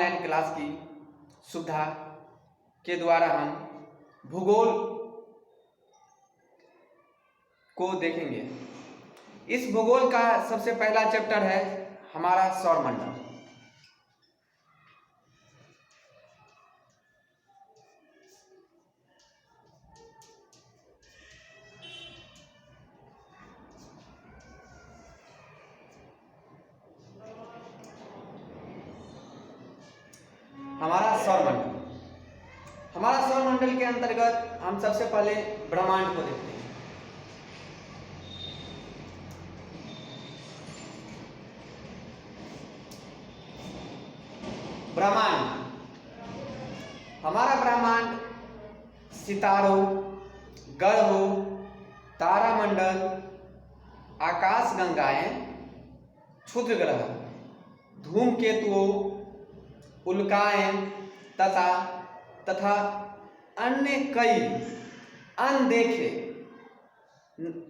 Online class की सुविधा के द्वारा हम भूगोल को देखेंगे। इस भूगोल का सबसे पहला चैप्टर है हमारा सौरमंडल। हमारा सौरमंडल के अंतर्गत हम सबसे पहले ब्रह्मांड को देखते हैं। ब्रह्मांड, हमारा ब्रह्मांड सितारों, ग्रहों, तारामंडल, आकाशगंगाएं, क्षुद्र ग्रह, धूमकेतुओं, उल्काएं तथा अन्य कई अनदेखे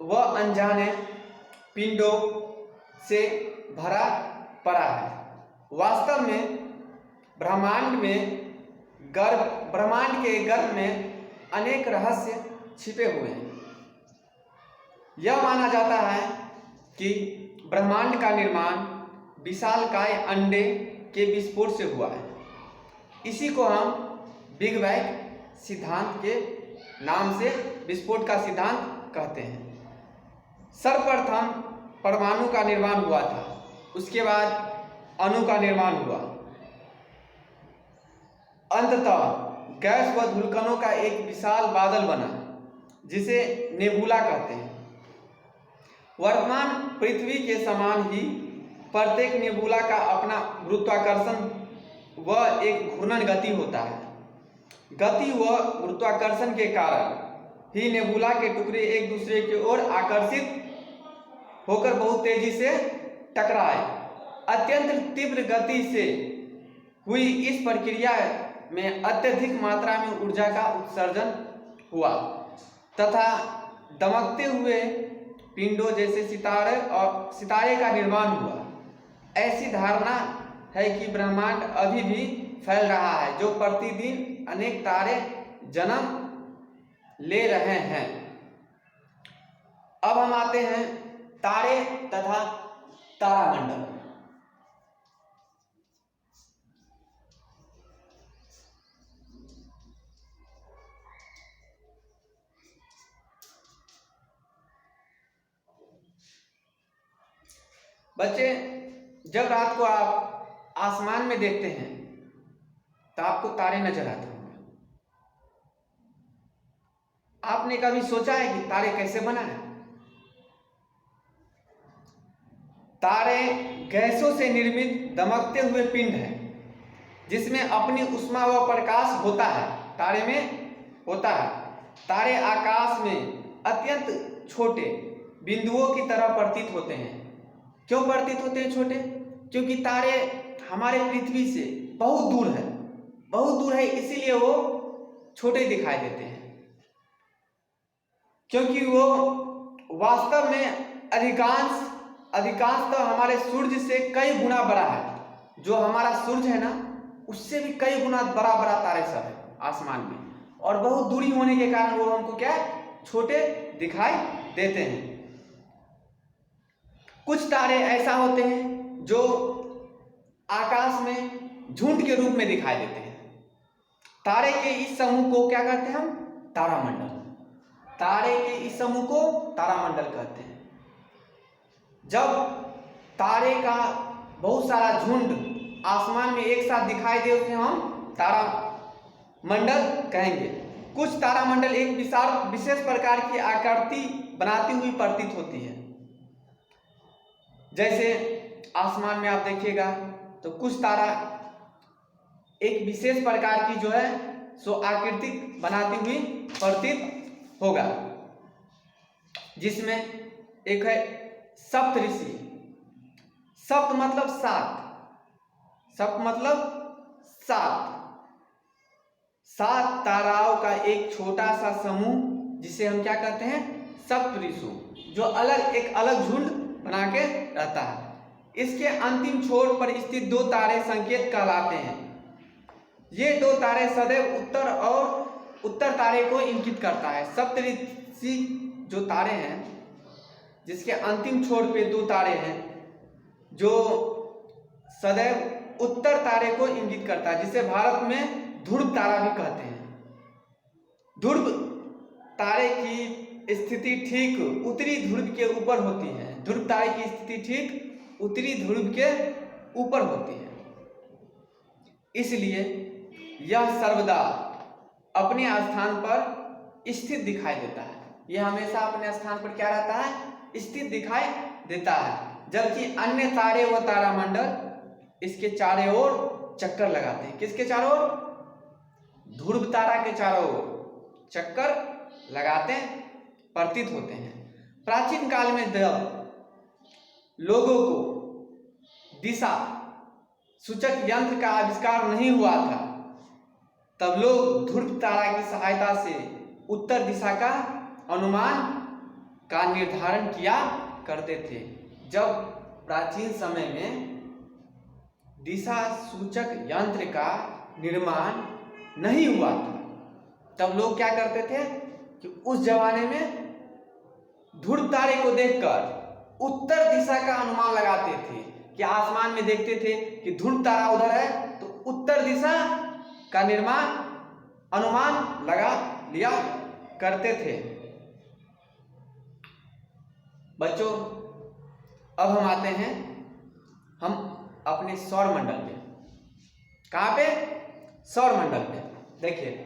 व अनजाने पिंडों से भरा पड़ा है। वास्तव में ब्रह्मांड के गर्भ में अनेक रहस्य छिपे हुए हैं। यह माना जाता है कि ब्रह्मांड का निर्माण विशालकाय अंडे के विस्फोट से हुआ है। इसी को हम बिग बैंग सिद्धांत के नाम से, विस्फोट का सिद्धांत कहते हैं। सर्वप्रथम परमाणु का निर्माण हुआ था, उसके बाद अणु का निर्माण हुआ, अंततः गैस व धूलकणों का एक विशाल बादल बना जिसे नेबुला कहते हैं। वर्तमान पृथ्वी के समान ही प्रत्येक नेबुला का अपना गुरुत्वाकर्षण व एक घूर्णन गति होता है। गति व गुरुत्वाकर्षण के कारण ही नेबुला के टुकड़े एक दूसरे की ओर आकर्षित होकर बहुत तेजी से टकराए। अत्यंत तीव्र गति से हुई इस प्रक्रिया में अत्यधिक मात्रा में ऊर्जा का उत्सर्जन हुआ तथा दमकते हुए पिंडों जैसे सितारे का निर्माण हुआ। ऐसी धारणा है कि ब्रह्मांड अभी भी फैल रहा है, जो प्रतिदिन अनेक तारे जन्म ले रहे हैं। अब हम आते हैं तारे तथा तारामंडल। बच्चे, जब रात को आप आसमान में देखते हैं तो आपको तारे नजर आते होंगे। आपने कभी सोचा है कि तारे कैसे बना है? तारे गैसों से निर्मित दमकते हुए पिंड है जिसमें अपनी ऊष्मा व प्रकाश होता है, तारे में होता है। तारे आकाश में अत्यंत छोटे बिंदुओं की तरह प्रतीत होते हैं। क्यों प्रतीत होते हैं छोटे? क्योंकि तारे हमारे पृथ्वी से बहुत दूर है, इसीलिए वो छोटे दिखाई देते हैं। क्योंकि वो वास्तव में अधिकांश तो हमारे सूर्य से कई गुना बड़ा है। जो हमारा सूर्य है ना, उससे भी कई गुना बड़ा तारे सब है आसमान में, और बहुत दूरी होने के कारण वो हमको क्या छोटे दिखाई देते हैं। कुछ तारे ऐसा होते हैं जो आकाश में झुंड के रूप में दिखाई देते हैं। तारे के इस समूह को क्या कहते हैं हम? तारामंडल। तारे के इस समूह को तारामंडल कहते हैं। जब तारे का बहुत सारा झुंड आसमान में एक साथ दिखाई दे उसे हम तारामंडल कहेंगे। कुछ तारामंडल एक विशेष प्रकार की आकृति बनाती हुई प्रतीत होती है। जैसे आसमान में आप देखिएगा तो कुछ तारा एक विशेष प्रकार की जो है सो आकृति बनाती हुई प्रतीत होगा, जिसमें एक है सप्तऋषि। सप्त मतलब सात। सात ताराओं का एक छोटा सा समूह जिसे हम क्या कहते हैं? सप्तऋषि, जो एक अलग झुंड बना के रहता है। इसके अंतिम छोर पर स्थित दो तारे संकेत कहलाते हैं। ये दो तारे सदैव उत्तर तारे को इंगित करता है। सप्तऋषि जो तारे हैं, जिसके अंतिम छोर पे दो तारे हैं, जो सदैव उत्तर तारे को इंगित करता है, जिसे भारत में ध्रुव तारा भी कहते हैं। ध्रुव तारे की स्थिति ठीक उत्तरी ध्रुव के ऊपर होती है। ध्रुव तारे की स्थिति ठीक उत्तरी ध्रुव के ऊपर होती है, इसलिए यह सर्वदा अपने स्थान पर स्थित दिखाई देता है। यह हमेशा अपने स्थान पर क्या रहता है? स्थित दिखाई देता है। जबकि अन्य तारे व तारामंडल इसके चारों ओर चक्कर लगाते हैं। किसके चारों ओर? ध्रुव तारा के चारों ओर चक्कर लगाते प्रतीत होते हैं। प्राचीन काल में जब लोगों को दिशा सूचक यंत्र का आविष्कार नहीं हुआ था, तब लोग ध्रुव तारा की सहायता से उत्तर दिशा का अनुमान का निर्धारण किया करते थे। जब प्राचीन समय में दिशा सूचक यंत्र का निर्माण नहीं हुआ था, तब लोग क्या करते थे कि उस जमाने में ध्रुव तारे को देखकर उत्तर दिशा का अनुमान लगाते थे। कि आसमान में देखते थे कि ध्रुव तारा उधर है, तो उत्तर दिशा का अनुमान लगा लिया करते थे। बच्चों, अब हम आते हैं हम अपने सौर मंडल पे। कहाँ पे? सौर मंडल पे। देखिए,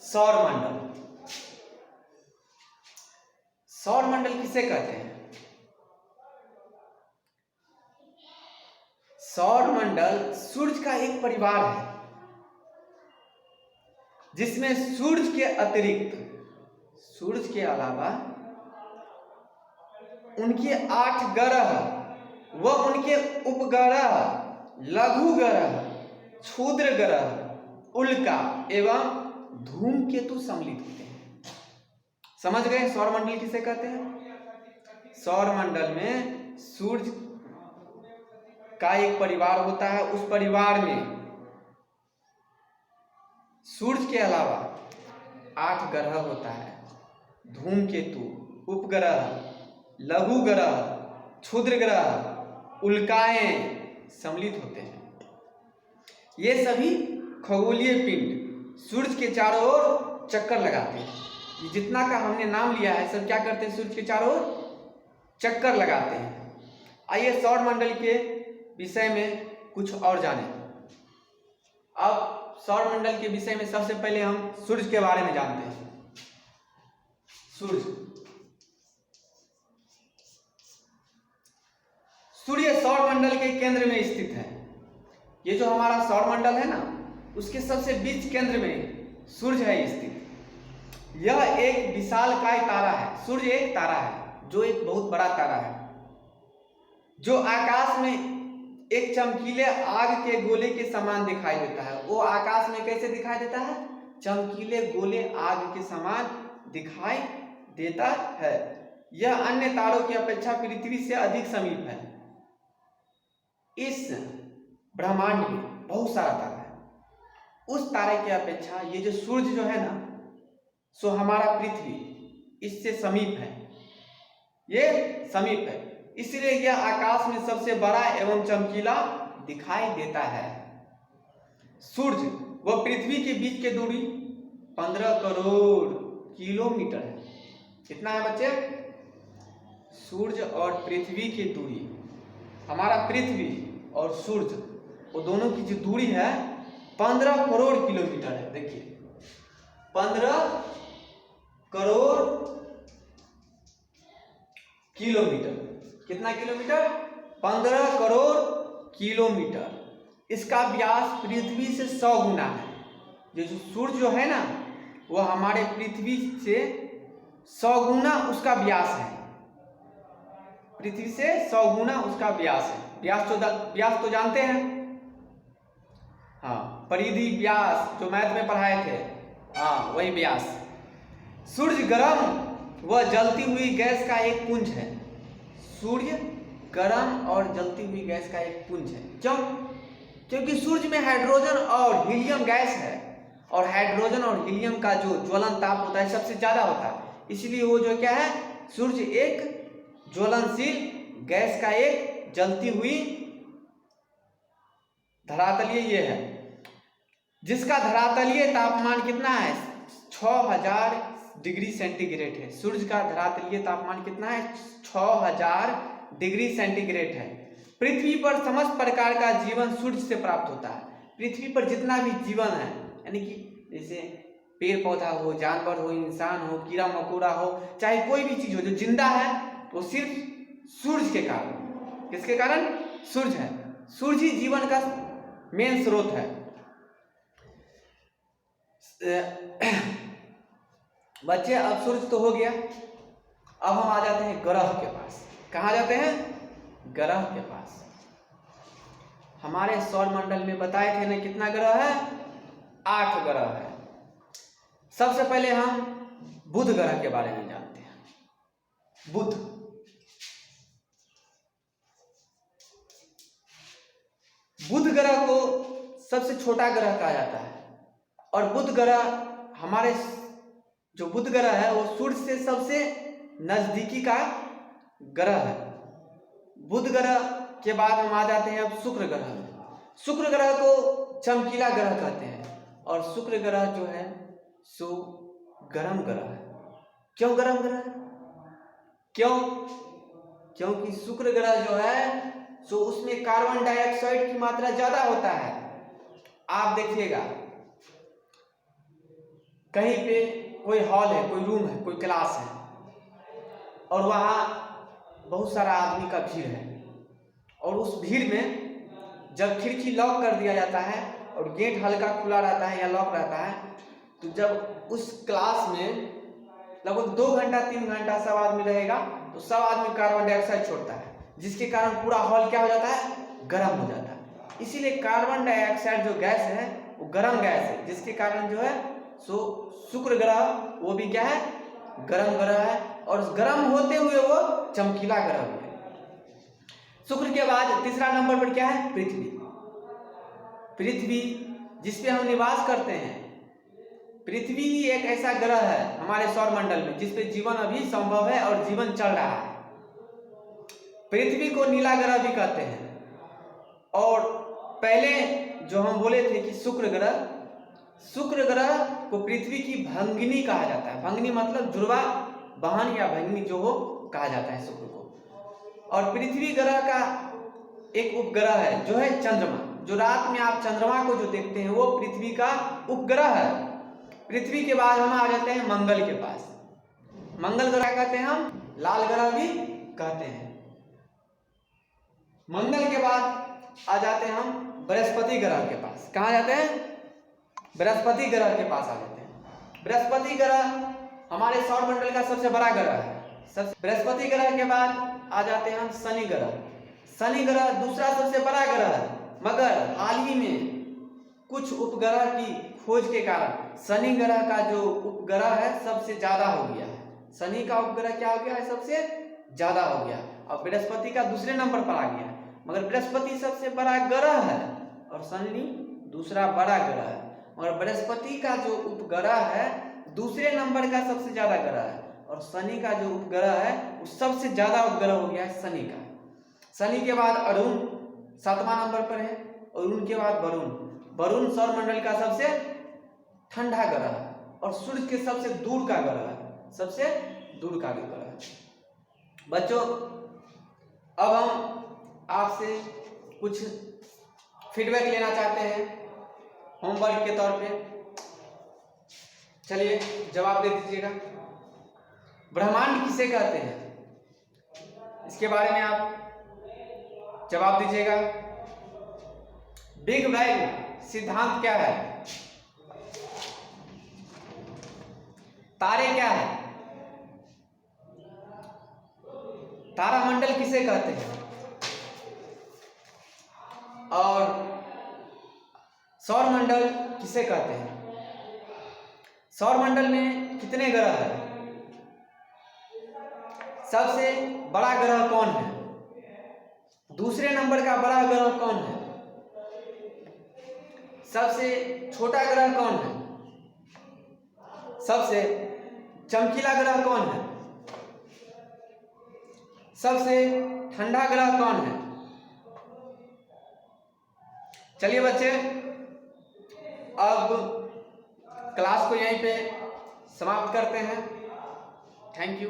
सौर मंडल। सौर मंडल किसे कहते हैं? सौर मंडल सूर्य का एक परिवार है, जिसमें सूर्य के अतिरिक्त, सूर्य के अलावा उनके 8 ग्रह व उनके उपग्रह, लघु ग्रह, क्षुद्र ग्रह, उल्का एवं धूमकेतु सम्मिलित होते हैं। समझ गए सौर मंडल किसे कहते हैं? सौर मंडल में सूर्य का एक परिवार होता है। उस परिवार में सूर्य के अलावा 8 ग्रह होता है। धूमकेतु, उपग्रह, लघु ग्रह, क्षुद्र ग्रह, उल्काएं सम्मिलित होते हैं। ये सभी खगोलीय पिंड सूर्य के चारों ओर चक्कर लगाते हैं। ये जितना का हमने नाम लिया है, सब क्या करते हैं? सूर्य के चारों ओर चक्कर लगाते हैं। आइए सौर मंडल के विषय में कुछ और जानें। अब सौर मंडल के विषय में सबसे पहले हम सूर्य के बारे में जानते हैं। सूर्य सौर मंडल के केंद्र में स्थित है। ये जो हमारा सौर मंडल है ना, उसके सबसे बीच केंद्र में सूर्य है स्थित। यह एक विशालकाय तारा है। सूर्य एक तारा है, जो एक बहुत बड़ा तारा है, जो आकाश में एक चमकीले आग के गोले के समान दिखाई देता है। वो आकाश में कैसे दिखाई देता है? चमकीले गोले आग के समान दिखाई देता है। यह अन्य तारों की अपेक्षा पृथ्वी से अधिक समीप है। इस ब्रह्मांड में बहुत सारा तारा है। उस तारे की अपेक्षा ये जो सूर्य जो है ना, सो हमारा पृथ्वी इससे समीप है। ये समीप है, इसलिए यह आकाश में सबसे बड़ा एवं चमकीला दिखाई देता है। सूर्य व पृथ्वी के बीच की दूरी 15 करोड़ किलोमीटर है। कितना है बच्चे? सूर्य और पृथ्वी की दूरी, हमारा पृथ्वी और सूर्य, वो दोनों की जो दूरी है 15 करोड़ किलोमीटर है। देखिए, 15 करोड़ किलोमीटर। कितना किलोमीटर? 15 करोड़ किलोमीटर। इसका व्यास पृथ्वी से 100 गुना है। ये जो सूर्य जो है ना, वो हमारे पृथ्वी से 100 गुना उसका व्यास है। पृथ्वी से 100 गुना उसका व्यास है। व्यास तो जानते हैं, हाँ, परिधि, व्यास, जो मैथ में पढ़ाए थे, हाँ, वही व्यास। सूर्य गर्म वह जलती हुई गैस का एक पुंज है। सूर्य गर्म और जलती हुई गैस का एक पुंज है। क्यों? क्योंकि सूर्य में हाइड्रोजन और हीलियम गैस है, और हाइड्रोजन और हीलियम का जो ज्वलन ताप होता है सबसे ज्यादा होता है, इसलिए वो जो क्या है, सूर्य एक ज्वलनशील गैस का एक जलती हुई धरातलीय ये है, जिसका धरातलीय तापमान कितना है, 6000 डिग्री सेंटीग्रेड है। सूर्य का धरातलीय तापमान कितना है, 6000 डिग्री सेंटीग्रेड है। पृथ्वी पर समस्त प्रकार का जीवन सूर्य से प्राप्त होता है। पृथ्वी पर जितना भी जीवन है, यानी कि जैसे पेड़ पौधा हो, जानवर हो, इंसान हो, कीड़ा मकोड़ा हो, चाहे कोई भी चीज हो जो जिंदा है, वो सिर्फ सूर्य के कारण, किसके कारण, सूर्य है। सूर्य ही जीवन का मेन स्रोत है। बच्चे अब सूर्य तो हो गया, अब हम आ जाते हैं ग्रह के पास। कहाँ जाते हैं, ग्रह के पास। हमारे सौर मंडल में बताए थे ना कितना ग्रह है, 8 ग्रह है। सबसे पहले हम बुध ग्रह के बारे में जानते हैं। बुध, बुध ग्रह को सबसे छोटा ग्रह कहा जाता है, और बुध ग्रह हमारे जो बुध ग्रह है वो सूर्य से सबसे नजदीकी का ग्रह है। बुध ग्रह के बाद हम आ जाते हैं अब शुक्र ग्रह में। शुक्र ग्रह को चमकीला ग्रह कहते हैं, और शुक्र ग्रह जो है सो गर्म ग्रह है। क्यों गर्म ग्रह है? क्यों? क्योंकि शुक्र ग्रह जो है सो उसमें कार्बन डाइऑक्साइड की मात्रा ज्यादा होता है। आप देखिएगा कहीं पे कोई हॉल है, कोई रूम है, कोई क्लास है, और वहाँ बहुत सारा आदमी का भीड़ है, और उस भीड़ में जब खिड़की लॉक कर दिया जाता है और गेट हल्का खुला रहता है या लॉक रहता है, तो जब उस क्लास में लगभग 2 घंटा 3 घंटा सब आदमी रहेगा, तो सब आदमी कार्बन डाइऑक्साइड छोड़ता है, जिसके कारण पूरा हॉल क्या हो जाता है, गर्म हो जाता है। इसीलिए कार्बन डाइऑक्साइड जो गैस है वो गर्म गैस है, जिसके कारण जो है सो शुक्र ग्रह वो भी क्या है, गर्म ग्रह है, और गर्म होते हुए वो चमकीला ग्रह भी है। शुक्र के बाद तीसरा नंबर पर क्या है, पृथ्वी। पृथ्वी जिसपे हम निवास करते हैं, पृथ्वी ही एक ऐसा ग्रह है हमारे सौर मंडल में जिसपे जीवन अभी संभव है और जीवन चल रहा है। पृथ्वी को नीला ग्रह भी कहते हैं। और पहले जो हम बोले थे कि शुक्र ग्रह को पृथ्वी की भंगिनी कहा जाता है। भंगिनी मतलब जुड़वा बहन या भंगिनी जो हो कहा जाता है शुक्र को। और पृथ्वी ग्रह का एक उपग्रह है जो है चंद्रमा। जो रात में आप चंद्रमा को जो देखते हैं वो पृथ्वी का उपग्रह है। पृथ्वी के बाद हम आ जाते हैं मंगल के पास। मंगल ग्रह कहते हैं हम, लाल ग्रह भी कहते हैं। मंगल के बाद आ जाते हैं हम बृहस्पति ग्रह के पास। कहाँ जाते हैं, बृहस्पति ग्रह के पास आ जाते हैं। बृहस्पति ग्रह हमारे सौर मंडल का सबसे बड़ा ग्रह है। बृहस्पति ग्रह के बाद आ जाते हैं हम शनि ग्रह। शनि ग्रह दूसरा सबसे बड़ा ग्रह है, मगर हाल ही में कुछ उपग्रह की खोज के कारण शनि ग्रह का जो उपग्रह है सबसे ज्यादा हो गया है। शनि का उपग्रह क्या हो गया है, सबसे ज्यादा हो गया, और बृहस्पति का दूसरे नंबर पर आ गया। मगर बृहस्पति सबसे बड़ा ग्रह है और शनि दूसरा बड़ा ग्रह है, मगर बृहस्पति का जो उपग्रह है दूसरे नंबर का सबसे ज्यादा ग्रह है, और शनि का जो उपग्रह है वो सबसे ज्यादा उपग्रह हो गया है शनि का। शनि के बाद अरुण 7वां नंबर पर है, और उनके बाद वरुण। वरुण सौर मंडल का सबसे ठंडा ग्रह है और सूर्य के सबसे दूर का ग्रह है, सबसे दूर का ग्रह है। बच्चों अब हम आपसे कुछ फीडबैक लेना चाहते हैं होमवर्क के तौर पे। चलिए जवाब दे दीजिएगा। ब्रह्मांड किसे कहते हैं, इसके बारे में आप जवाब दीजिएगा। बिग बैंग सिद्धांत क्या है, तारे क्या है, तारामंडल किसे कहते हैं, और सौर मंडल किसे कहते हैं। सौर मंडल में कितने ग्रह हैं, सबसे बड़ा ग्रह कौन है? दूसरे नंबर का बड़ा ग्रह कौन है? सबसे छोटा ग्रह कौन है? सबसे चमकीला ग्रह कौन है? सबसे ठंडा ग्रह कौन है? चलिए बच्चे, अब क्लास को यहीं पे समाप्त करते हैं। Thank you.